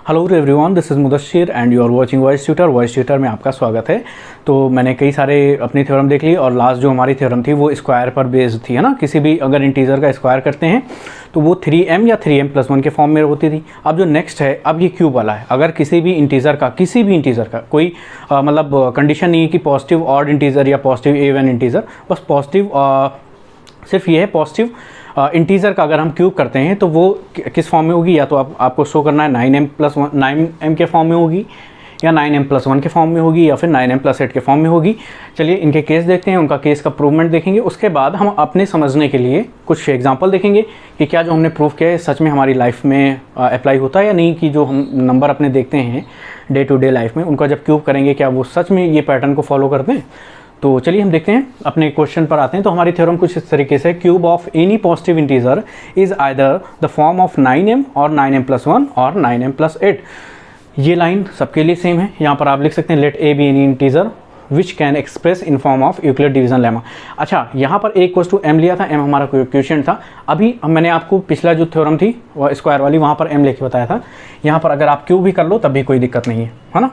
Hello everyone, this is Mudassir and you are watching Voice Tutor. Voice Tutor में आपका स्वागत है। तो मैंने कई सारे अपनी थ्योरम देख ली और लास्ट जो हमारी थ्योरम थी वो स्क्वायर पर बेस्ड थी, है ना। किसी भी अगर इंटीजर का स्क्वायर करते हैं तो वो 3m या 3m+1 के फॉर्म में होती थी। अब जो नेक्स्ट है, अब ये क्यूब वाला है। अगर किसी भी इंटीजर का कोई मतलब कंडीशन नहीं है कि पॉजिटिव ऑड इंटीजर या पॉजिटिव इवन इंटीजर, बस पॉजिटिव सिर्फ ये है पॉजिटिव इंटीजर का अगर हम क्यूब करते हैं तो वो किस फॉर्म में होगी, या तो आपको शो करना है 9m के फॉर्म में होगी, या 9m+1 के फॉर्म में होगी, या फिर 9m+8 के फॉर्म में होगी। चलिए इनके केस देखते हैं, उनका केस का प्रूवमेंट देखेंगे। उसके बाद हम अपने समझने के लिए कुछ एग्जांपल देखेंगे कि क्या जो हमने प्रूव किया है सच में हमारी लाइफ में अप्लाई होता है या नहीं, कि जो हम नंबर अपने देखते हैं डे टू डे लाइफ में उनका जब क्यूब करेंगे क्या वो सच में ये पैटर्न को फॉलो करते हैं। तो चलिए हम देखते हैं, अपने क्वेश्चन पर आते हैं। तो हमारी थ्योरम कुछ इस तरीके से, cube of any positive integer is either the form of 9m और 9m+1 और 9m+8। ये लाइन सबके लिए सेम है। यहाँ पर आप लिख सकते हैं let a b any integer which can express in form of Euclid division lemma. अच्छा, यहाँ पर a=m लिया था, m हमारा क्वोशिएंट था। अभी मैंने आपको पिछला जो थ्योरम थी वो स्क्वायर वाली, वहाँ पर m लेके बताया था। यहाँ पर अगर आप क्यूब भी कर लो तब भी कोई दिक्कत नहीं है ना।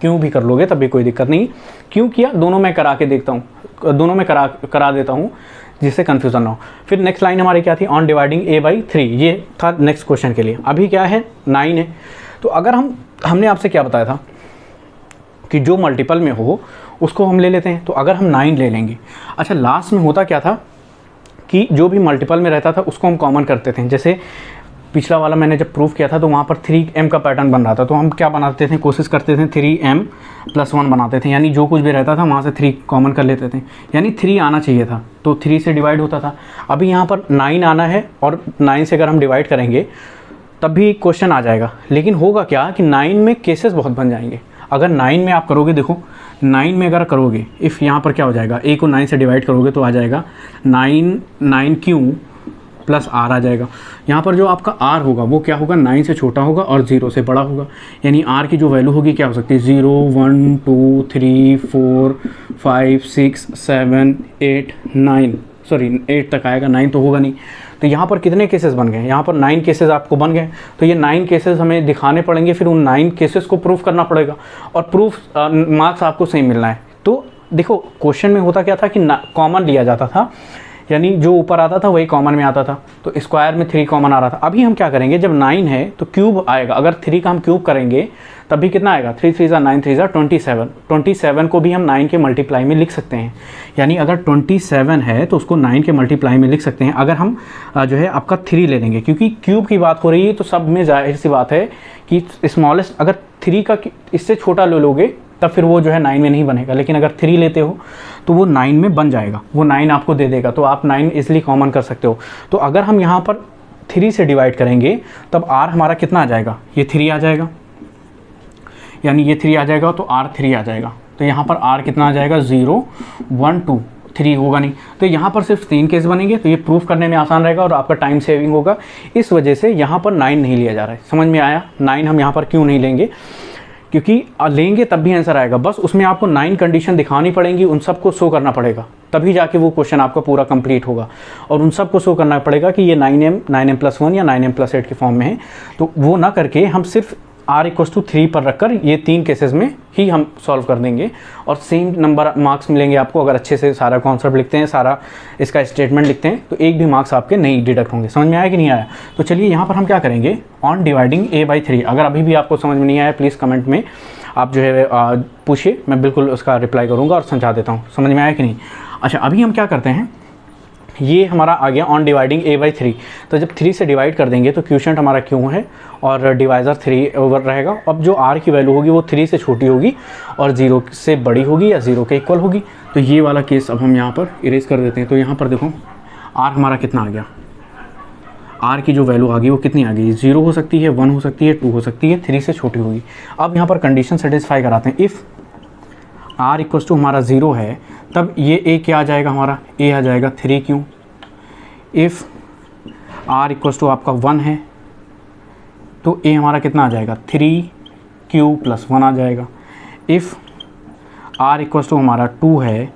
क्यों भी कर लोगे तब भी कोई दिक्कत नहीं। क्यों किया, दोनों मैं करा के देखता हूँ, दोनों में करा देता हूँ जिससे कन्फ्यूज़न ना हो। फिर नेक्स्ट लाइन हमारी क्या थी, ऑन डिवाइडिंग a/3, ये था नेक्स्ट क्वेश्चन के लिए। अभी क्या है, 9 है। तो अगर हमने आपसे क्या बताया था कि जो मल्टीपल में हो उसको हम ले लेते हैं। तो अगर हम 9 ले लेंगे, अच्छा लास्ट में होता क्या था कि जो भी मल्टीपल में रहता था उसको हम कॉमन करते थे। जैसे पिछला वाला मैंने जब प्रूफ किया था तो वहाँ पर 3m का पैटर्न बन रहा था, तो हम क्या बनाते थे, कोशिश करते थे 3m+1 बनाते थे, यानी जो कुछ भी रहता था वहाँ से 3 कॉमन कर लेते थे, यानी 3 आना चाहिए था तो 3 से डिवाइड होता था। अभी यहाँ पर 9 आना है और 9 से अगर हम डिवाइड करेंगे तब भी क्वेश्चन आ जाएगा। लेकिन होगा क्या कि 9 में केसेस बहुत बन जाएंगे। अगर 9 में आप करोगे, देखो 9 में अगर करोगे, इफ़ यहाँ पर क्या हो जाएगा, a को 9 से डिवाइड करोगे तो आ जाएगा 9 प्लस r आ जाएगा। यहाँ पर जो आपका r होगा वो क्या होगा, 9 से छोटा होगा और 0 से बड़ा होगा। यानी r की जो वैल्यू होगी क्या हो सकती है, 0 1 2 3 4 5 6 7 8 9, सॉरी 8 तक आएगा, 9 तो होगा नहीं। तो यहाँ पर कितने केसेस बन गए, यहाँ पर 9 केसेस आपको बन गए। तो ये 9 केसेस हमें दिखाने पड़ेंगे, फिर उन 9 केसेस को प्रूफ करना पड़ेगा और प्रूफ मार्क्स आपको सेम मिलना है। तो देखो क्वेश्चन में होता क्या था कि कॉमन लिया जाता था, यानी जो ऊपर आता था वही कॉमन में आता था। तो स्क्वायर में 3 कॉमन आ रहा था। अभी हम क्या करेंगे, जब 9 है तो क्यूब आएगा। अगर 3 का हम क्यूब करेंगे तब भी कितना आएगा, 3 3 9 3 27। 27 को भी हम 9 के मल्टीप्लाई में लिख सकते हैं। यानी अगर 27 है तो उसको 9 के मल्टीप्लाई में लिख सकते हैं। अगर हम जो है आपका 3 ले लेंगे, क्योंकि क्यूब की बात हो रही है तो सब में जाहिर सी बात है कि स्मॉलेस्ट, अगर 3 का इससे छोटा ले लोगे तब फिर वो जो है 9 में नहीं बनेगा। लेकिन अगर 3 लेते हो तो वो 9 में बन जाएगा, वो 9 आपको दे देगा, तो आप 9 इसलिए कॉमन कर सकते हो। तो अगर हम यहाँ पर 3 से डिवाइड करेंगे तब r हमारा कितना आ जाएगा, ये 3 आ जाएगा, यानी ये 3 आ जाएगा तो r 3 आ जाएगा। तो यहाँ पर r कितना आ जाएगा, 0 1 2 3 होगा नहीं। तो यहाँ पर सिर्फ 3 केस बनेंगे, तो ये प्रूफ करने में आसान रहेगा और आपका टाइम सेविंग होगा। इस वजह से यहाँ पर 9 नहीं लिया जा रहा है। समझ में आया, 9 हम यहाँ पर क्यों नहीं लेंगे, क्योंकि लेंगे तब भी आंसर आएगा, बस उसमें आपको 9 कंडीशन दिखानी पड़ेंगी, उन सबको शो करना पड़ेगा, तभी जाके वो क्वेश्चन आपका पूरा कंप्लीट होगा। और उन सबको शो करना पड़ेगा कि ये 9m+1 या 9m+8 के फॉर्म में है। तो वो ना करके हम सिर्फ r=3 पर रखकर ये 3 केसेस में ही हम सॉल्व कर देंगे और सेम नंबर मार्क्स मिलेंगे आपको। अगर अच्छे से सारा कॉन्सेप्ट लिखते हैं, सारा इसका स्टेटमेंट लिखते हैं, तो एक भी मार्क्स आपके नहीं डिडक्ट होंगे। समझ में आया कि नहीं आया? तो चलिए यहाँ पर हम क्या करेंगे, ऑन डिवाइडिंग a/3। अगर अभी भी आपको समझ में नहीं आया प्लीज़ कमेंट में आप जो है पूछिए, मैं बिल्कुल उसका रिप्लाई करूँगा और समझा देता हूँ। समझ में आया कि नहीं? अच्छा, अभी हम क्या करते हैं, ये हमारा आ गया ऑन डिवाइडिंग a/3। तो जब 3 से डिवाइड कर देंगे तो क्वोशिएंट हमारा क्यों है और डिवाइज़र 3 ओवर रहेगा। अब जो r की वैल्यू होगी वो 3 से छोटी होगी और 0 से बड़ी होगी या 0 के इक्वल होगी। तो ये वाला केस अब हम यहाँ पर इरेज कर देते हैं। तो यहाँ पर देखो r हमारा कितना आ गया, r की जो वैल्यू आ गई वो कितनी आ गई, 0 हो सकती है, 1 हो सकती है, 2 हो सकती है, 3 से छोटी होगी। अब यहाँ पर कंडीशन सेटिस्फाई कराते हैं। इफ़ r हमारा 0 है तब ये a क्या आ जाएगा, हमारा a आ जाएगा 3 क्यों। इफ़ r आपका 1 है तो a हमारा कितना आ जाएगा, 3q+1 आ जाएगा। इफ़ r हमारा 2 है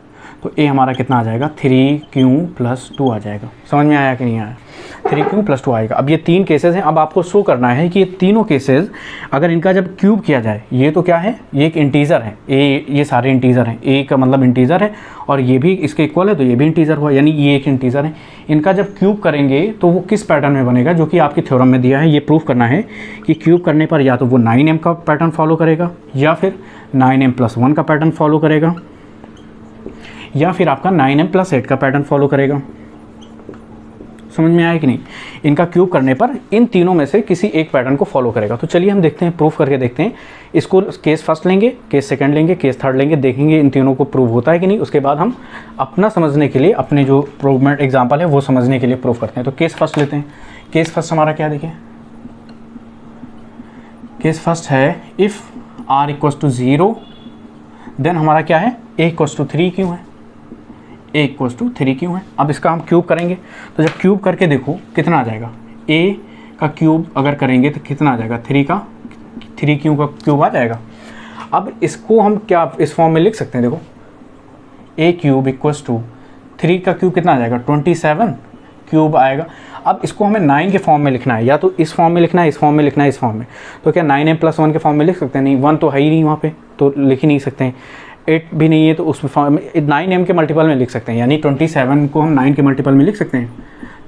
तो a हमारा कितना आ जाएगा, 3q+2 आ जाएगा। समझ में आया कि नहीं आया? 3q+2 आएगा। अब ये 3 केसेस हैं। अब आपको शो करना है कि ये तीनों केसेस अगर इनका जब क्यूब किया जाए, ये तो क्या है, ये एक इंटीजर है, ये सारे इंटीजर हैं, ए का मतलब इंटीजर है और ये भी इसके इक्वल है तो ये भी इंटीजर हुआ, यानी ये एक इंटीजर है। इनका जब क्यूब करेंगे तो वो किस पैटर्न में बनेगा, जो कि आपकी थ्योरम में दिया है। ये प्रूफ करना है कि क्यूब करने पर या तो वो 9m का पैटर्न फॉलो करेगा, या फिर 9m+1 का पैटर्न फॉलो करेगा, या फिर आपका 9m+8 का पैटर्न फॉलो करेगा। समझ में आया कि नहीं? इनका क्यूब करने पर इन तीनों में से किसी एक पैटर्न को फॉलो करेगा। तो चलिए हम देखते हैं, प्रूफ करके देखते हैं। इसको केस फर्स्ट लेंगे, केस सेकंड लेंगे, केस थर्ड लेंगे, देखेंगे इन तीनों को प्रूव होता है कि नहीं। उसके बाद हम अपना समझने के लिए, अपने जो प्रूवमेंट एग्जाम्पल है वो समझने के लिए प्रूफ करते हैं। तो केस फर्स्ट लेते हैं। केस फर्स्ट हमारा क्या देखिए, केस फर्स्ट है इफ़ r=0 देन हमारा क्या है, a=3 क्यों है, a=3 क्यों है। अब इसका हम क्यूब करेंगे, तो जब क्यूब करके देखो कितना आ जाएगा, a का क्यूब अगर करेंगे तो कितना आ जाएगा, 3 क्यों का क्यूब आ जाएगा। अब इसको हम क्या इस फॉर्म में लिख सकते हैं, देखो a³ 3 का क्यूब कितना आ जाएगा, 27 क्यूब आएगा। अब इसको हमें 9 के फॉर्म में लिखना है, या तो इस फॉर्म में लिखना है, इस फॉर्म में लिखना है, इस फॉर्म में। तो क्या 9m+1 के फॉर्म में लिख सकते हैं? नहीं, 1 तो है ही नहीं वहाँ पे, तो लिख ही नहीं सकते हैं। 8 भी नहीं है तो उस फॉर्म में 9m के मल्टीपल में लिख सकते हैं, यानी 27 को हम 9 के मल्टीपल में लिख सकते हैं,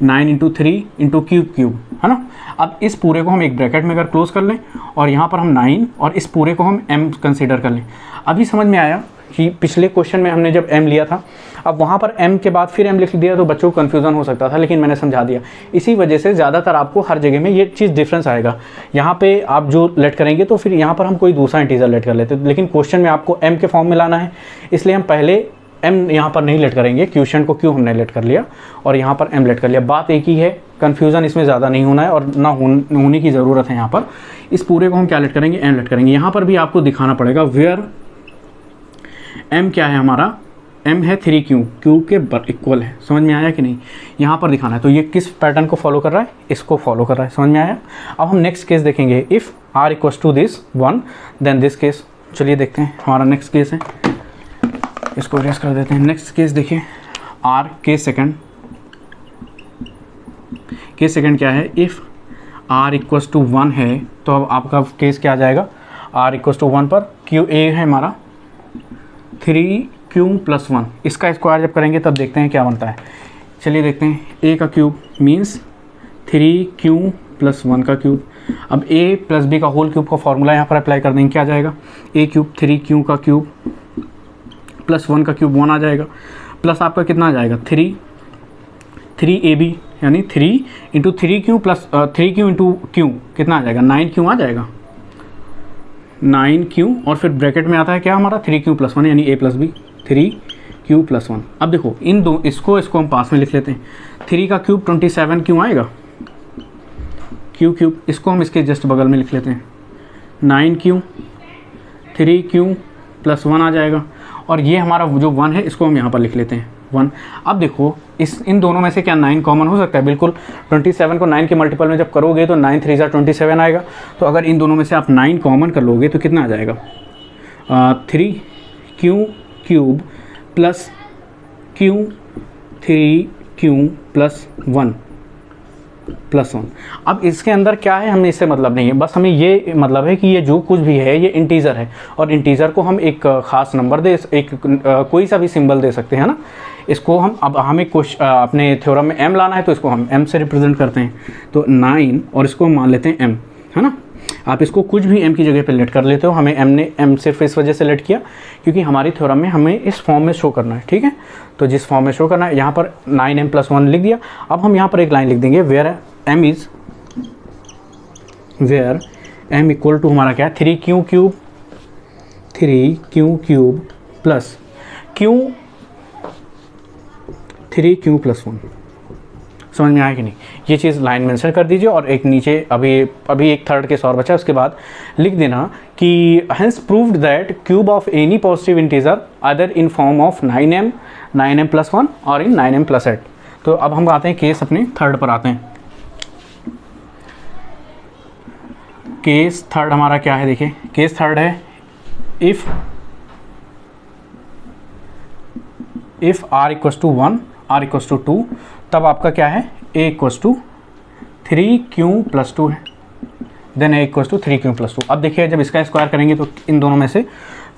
9 × 3 × क्यूब, है ना। अब इस पूरे को हम एक ब्रैकेट में अगर क्लोज कर लें और यहाँ पर हम 9 और इस पूरे को हम m कंसीडर कर लें। अभी समझ में आया कि पिछले क्वेश्चन में हमने जब m लिया था, अब वहाँ पर m के बाद फिर m लिख दिया तो बच्चों को कन्फ्यूज़न हो सकता था, लेकिन मैंने समझा दिया। इसी वजह से ज़्यादातर आपको हर जगह में ये चीज़ डिफरेंस आएगा। यहाँ पे आप जो लेट करेंगे तो फिर यहाँ पर हम कोई दूसरा इंटीजर लेट कर लेते, लेकिन क्वेश्चन में आपको m के फॉर्म में लाना है, इसलिए हम पहले m यहाँ पर नहीं लेट करेंगे। क्वेश्चन को क्यों हमने लेट कर लिया और यहाँ पर m लेट कर लिया, बात एक ही है। कन्फ्यूज़न इसमें ज़्यादा नहीं होना है और ना होने की ज़रूरत है। यहाँ पर इस पूरे को हम क्या लेट करेंगे, m लेट करेंगे। यहाँ पर भी आपको दिखाना पड़ेगा वेयर m क्या है हमारा, m है 3 क्यूब के इक्वल है। समझ में आया कि नहीं? यहाँ पर दिखाना है। तो ये किस पैटर्न को फॉलो कर रहा है, इसको फॉलो कर रहा है। समझ में आया? अब हम नेक्स्ट केस देखेंगे, if r=1 then this case. चलिए देखते हैं, हमारा नेक्स्ट केस है, इसको इरेज कर देते हैं। नेक्स्ट केस देखिए, r केस सेकंड क्या है, इफ़ r=1 है तो अब आपका केस क्या आ जाएगा, r=1 पर q a है हमारा 3q+1, इसका स्क्वायर जब करेंगे तब देखते हैं क्या बनता है। चलिए देखते हैं, a का क्यूब मीन्स 3q+1 का क्यूब। अब a + b का होल क्यूब का फॉर्मूला यहाँ पर अप्लाई कर देंगे, क्या आ जाएगा, a³ 3q का क्यूब +1 का क्यूब 1 आ जाएगा, प्लस आपका कितना आ जाएगा 3ab, यानी 3 × 3q + 3q × q कितना आ जाएगा, 9q आ जाएगा, 9q और फिर ब्रैकेट में आता है क्या हमारा 3q+1, यानी a + b 3q+1। अब देखो इन दो इसको हम पास में लिख लेते हैं। 3 का क्यूब 27 क्यों आएगा, क्यूब, इसको हम इसके जस्ट बगल में लिख लेते हैं, 9q 3q+1 आ जाएगा। और ये हमारा जो 1 है इसको हम यहाँ पर लिख लेते हैं 1। अब देखो इन दोनों में से क्या 9 कॉमन हो सकता है, बिल्कुल। 27 को 9 के मल्टीपल में जब करोगे तो 9 3 27 आएगा। तो अगर इन दोनों में से आप 9 कॉमन कर लोगे तो कितना आ जाएगा, 3q³ + q 3q+1 +1। अब इसके अंदर क्या है, हमें इससे मतलब नहीं है, बस हमें ये मतलब है कि ये जो कुछ भी है ये इंटीजर है और इंटीजर को हम एक ख़ास नंबर कोई सा भी सिंबल दे सकते हैं ना। इसको हम अब हमें अपने थ्योरम में m लाना है तो इसको हम m से रिप्रेजेंट करते हैं, तो 9 और इसको हम मान लेते हैं m, है ना। आप इसको कुछ भी m की जगह पे लेट कर लेते हो, हमें m सिर्फ इस वजह से लेट किया क्योंकि हमारी थ्योरम में हमें इस फॉर्म में शो करना है, ठीक है। तो जिस फॉर्म में शो करना है, यहाँ पर 9m+1 लिख दिया। अब हम यहाँ पर एक लाइन लिख देंगे, वेयर m = हमारा क्या है, 3q³ + q 3q+1। समझ में आया कि नहीं? ये चीज़ लाइन मेंशन कर दीजिए और एक नीचे अभी एक थर्ड केस और बचा है, उसके बाद लिख देना कि hence proved that cube of any positive integer other in form of 9m+1 और इन 9m+8। तो अब हम आते हैं केस अपने थर्ड पर आते हैं। केस थर्ड हमारा क्या है, देखिए केस थर्ड है इफ़ r = 1 r = 2 तब आपका क्या है, a = 3q+2 है, then a equals to 3q+2। अब देखिए जब इसका स्क्वायर करेंगे तो इन दोनों में से,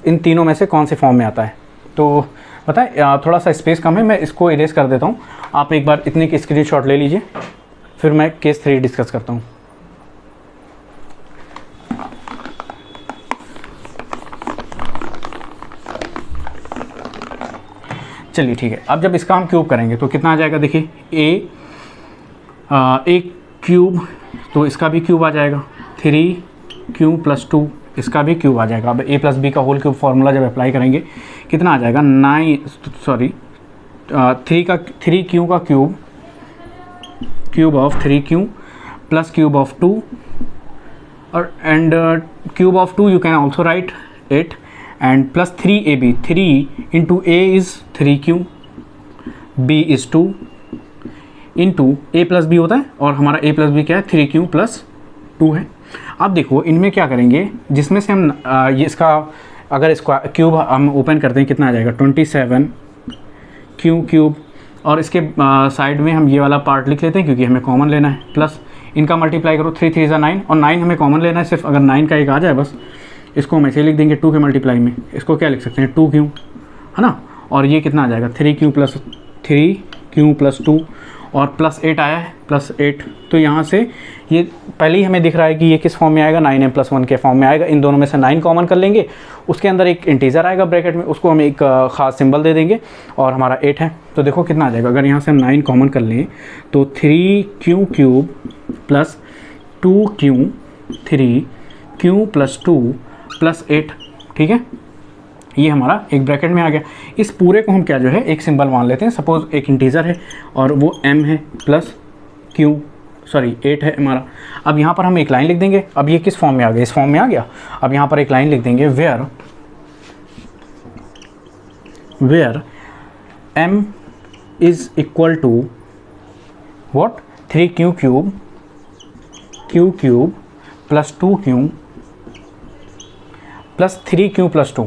इन तीनों में से कौन से फॉर्म में आता है। तो बताए थोड़ा सा स्पेस कम है, मैं इसको इरेज कर देता हूँ। आप एक बार इतनी की स्क्रीनशॉट ले लीजिए, फिर मैं केस 3 डिस्कस करता हूँ। चलिए ठीक है, अब जब इसका हम क्यूब करेंगे तो कितना आ जाएगा, देखिए a क्यूब, तो इसका भी क्यूब आ जाएगा, 3q+2 इसका भी क्यूब आ जाएगा। अब a+b का होल क्यूब फार्मूला जब अप्लाई करेंगे कितना आ जाएगा, 3q का cube of 3q plus cube of 2 और and cube of 2 you can also right 8 and plus 3ab, 3 into a is 3q, b is 2 into a+b होता है, और हमारा a+b क्या है, 3q+2 है। अब देखो इनमें क्या करेंगे, जिसमें से हम ये इसका अगर इसका क्यूब हम ओपन करते हैं कितना आ जाएगा, 27 क्यूब, और इसके साइड में हम ये वाला पार्ट लिख लेते हैं क्योंकि हमें कॉमन लेना है, प्लस इनका मल्टीप्लाई करो, 3 3 9 और 9 हमें कॉमन लेना है सिर्फ, अगर 9 का एक आ जाए बस, इसको हम ऐसे लिख देंगे 2 के मल्टीप्लाई में, इसको क्या लिख सकते हैं 2q, है ना, और ये कितना आ जाएगा 3q+2 और प्लस 8 आया है, +8, तो यहाँ से ये पहले ही हमें दिख रहा है कि ये किस फॉर्म में आएगा, 9m+1 के फॉर्म में आएगा। इन दोनों में से 9 कॉमन कर लेंगे, उसके अंदर एक इंटीजर आएगा ब्रैकेट में, उसको हम एक ख़ास सिंबल दे देंगे और हमारा 8 है, तो देखो कितना आ जाएगा, अगर यहाँ से हम 9 कॉमन कर लें तो 3q³ plus 2q, 3q+2 plus 8, ठीक है, ये हमारा एक ब्रैकेट में आ गया। इस पूरे को हम क्या जो है एक सिंबल मान लेते हैं, सपोज एक इंटीजर है और वो m है प्लस q, सॉरी 8 है हमारा। अब यहाँ पर हम एक लाइन लिख देंगे, अब ये किस फॉर्म में आ गया, इस फॉर्म में आ गया। अब यहाँ पर एक लाइन लिख देंगे where m is equal to what, 3q³ plus 2q plus 3q+2,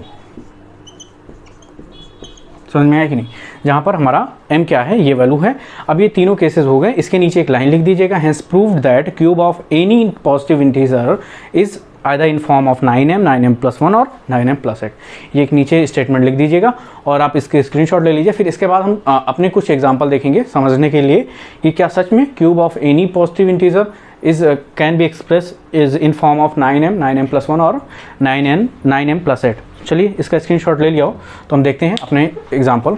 समझ में आया कि नहीं। जहाँ पर हमारा m क्या है, ये वैल्यू है। अब ये तीनों केसेस हो गए, इसके नीचे एक लाइन लिख दीजिएगा, has proved that cube of any positive integer is either in form of 9m, 9m+1 और 9m+8। ये एक नीचे स्टेटमेंट लिख दीजिएगा और आप इसके स्क्रीनशॉट ले लीजिए। फिर इसके बाद हम अपने कुछ एग्जांपल देखेंगे समझने के लिए कि क्या सच में cube of any positive integer is can be express is in form of 9m, 9m+1 और 9m+8। चलिए इसका स्क्रीनशॉट ले लिया हो तो हम देखते हैं अपने एग्जांपल।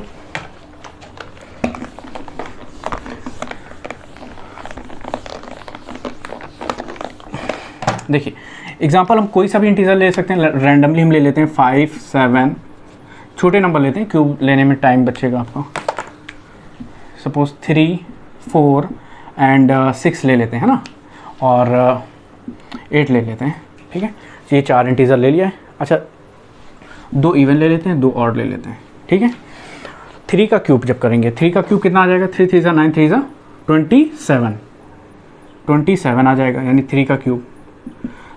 देखिए एग्जांपल हम कोई सा भी इंटीजर ले सकते हैं, रैंडमली हम ले लेते हैं 5, 7, छोटे नंबर लेते हैं, क्यूब लेने में टाइम बचेगा आपको। सपोज 3, 4 एंड 6 ले लेते हैं, है ना, और 8 ले लेते हैं, ठीक है। ये 4 इंटीजर ले लिया है। अच्छा 2 इवन ले लेते हैं, 2 ऑड ले लेते हैं, ठीक है। 3 का क्यूब जब करेंगे, 3 का क्यूब कितना आ जाएगा, 3 3 9, 3 27 आ जाएगा, यानी 3 का क्यूब।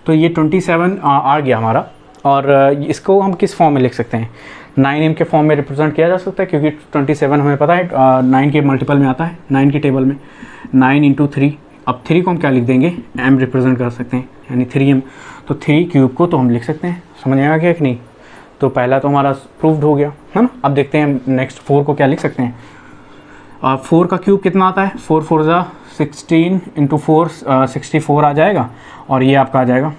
तो ये 27 आ गया हमारा। और इसको हम किस फॉर्म में लिख सकते हैं, 9m के फॉर्म में रिप्रेजेंट किया जा सकता है, क्योंकि 27 हमें पता है 9 के मल्टीपल में आता है, 9 की टेबल में 9 × 3। अब 3 को हम क्या लिख देंगे, m रिप्रेजेंट कर सकते हैं, यानी 3m। तो 3 क्यूब को तो हम लिख सकते हैं, समझ में आ गया कि नहीं। तो पहला तो हमारा प्रूव्ड हो गया, है ना। अब देखते हैं नेक्स्ट 4 को क्या लिख सकते हैं। 4 का क्यूब कितना आता है, 4 4 ज़ा 16 × 4 64 आ जाएगा, और ये आपका आ जाएगा।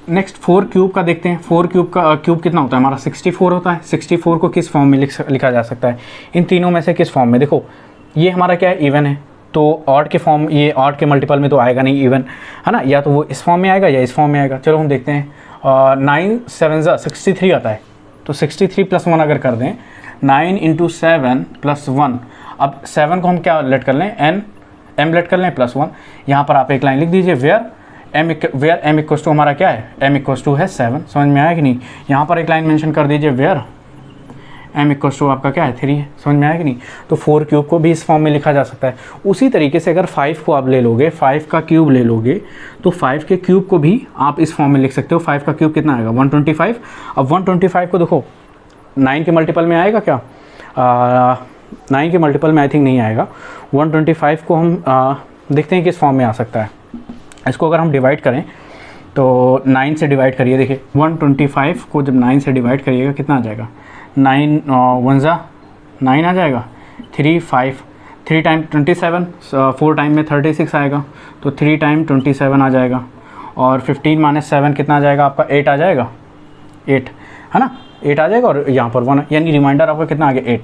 नेक्स्ट 4 क्यूब का देखते हैं। 4 क्यूब का क्यूब कितना होता है हमारा, 64 होता है। 64 को किस फॉर्म में लिखा जा सकता है, इन तीनों में से किस फॉर्म में। देखो ये हमारा क्या है, इवन है, तो ऑड के फॉर्म, ये ऑड के मल्टीपल में तो आएगा नहीं इवन, है ना, या तो वो इस फॉर्म में आएगा या इस फॉर्म में आएगा। चलो हम देखते हैं। 9 7 ज़ा 63 आता है, तो 63 + 1 अगर कर दें, 9 × 7 + 1। अब 7 को हम क्या लेट कर लें, m लेट कर लें +1। यहाँ पर आप एक लाइन लिख दीजिए, वेयर m इक्वल्स टू हमारा क्या है, m इक्वल्स टू है 7। समझ में आया कि नहीं। यहाँ पर एक लाइन मेंशन कर दीजिए, वेयर m इक्वल्स टू आपका क्या है, 3 है। समझ में आया कि नहीं। तो 4 क्यूब को भी इस फॉर्म में लिखा जा सकता है। उसी तरीके से अगर 5 को आप ले लोगे, 5 का क्यूब ले लोगे, तो 5 के क्यूब को भी आप इस फॉर्म में लिख सकते हो। 5 का क्यूब कितना आएगा, 125। अब 125 को देखो 9 के मल्टीपल में आएगा क्या, 9 के मल्टीपल में आई थिंक नहीं आएगा। 125 को हम देखते हैं किस फॉर्म में आ सकता है। इसको अगर हम डिवाइड करें तो 9 से डिवाइड करिए, देखिए 125 को जब 9 से डिवाइड करिएगा कितना आ जाएगा, 9 1 जा 9 आ जाएगा, 3 5, 3 टाइम 27, 4 टाइम में 36 आएगा, तो 3 टाइम 27 आ जाएगा, और 15 - 7 कितना आ जाएगा आपका, 8 आ जाएगा, 8 है ना, 8 आ जाएगा, और यहाँ पर 1, यानी रिमाइंडर आपका कितना आ गया 8।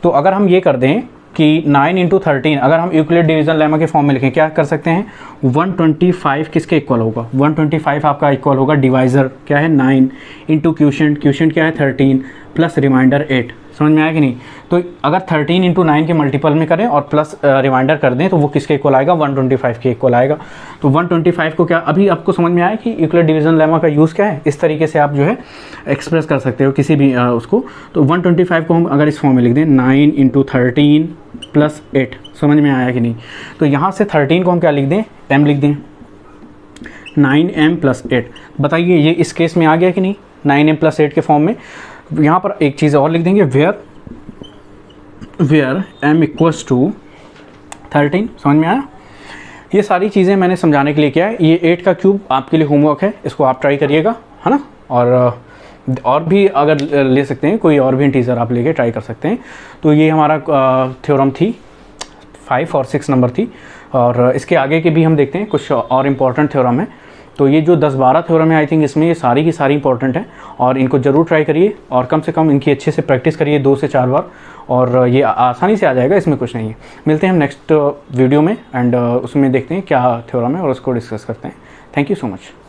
तो अगर हम ये कर दें कि 9 × 13 अगर हम यूक्लिड डिवीजन लेमा के फॉर्म में लिखें, क्या कर सकते हैं, 125 किसके इक्वल होगा, 125 आपका इक्वल होगा, डिवाइज़र क्या है 9 इंटू क्यूशेंट, क्यूशेंट क्या है 13 प्लस रिमाइंडर 8। समझ में आया कि नहीं। तो अगर 13 × 9 के मल्टीपल में करें और प्लस रिमाइंडर कर दें तो वो किसके इक्वल आएगा, 125 के इक्वल आएगा। तो 125 को क्या अभी आपको समझ में आया कि यूक्लिड डिवीजन लेमा का यूज़ क्या है, इस तरीके से आप जो है एक्सप्रेस कर सकते हो किसी भी उसको। तो 125 को हम अगर इस फॉर्म में लिख दें 9 × 13 प्लस 8, समझ में आया कि नहीं। तो यहाँ से 13 को हम क्या लिख दें, m लिख दें, 9m + 8। बताइए ये इस केस में आ गया कि नहीं, 9m + 8 के फॉर्म में। यहाँ पर एक चीज़ और लिख देंगे, वेयर m = 13। समझ में आया। ये सारी चीज़ें मैंने समझाने के लिए किया है। ये 8 का क्यूब आपके लिए होमवर्क है, इसको आप ट्राई करिएगा, है ना। और भी अगर ले सकते हैं, कोई और भी इंटीजर आप लेके ट्राई कर सकते हैं। तो ये हमारा थ्योरम थी 5 और 6 नंबर थी, और इसके आगे के भी हम देखते हैं, कुछ और इम्पॉर्टेंट थ्योरम है। तो ये जो 10-12 थ्योरम है आई थिंक इसमें ये सारी की सारी इंपॉर्टेंट है, और इनको ज़रूर ट्राई करिए, और कम से कम इनकी अच्छे से प्रैक्टिस करिए 2 से 4 बार, और ये आसानी से आ जाएगा, इसमें कुछ नहीं है। मिलते हैं हम नेक्स्ट वीडियो में, एंड उसमें देखते हैं क्या थ्योरम है और उसको डिस्कस करते हैं। Thank you so much.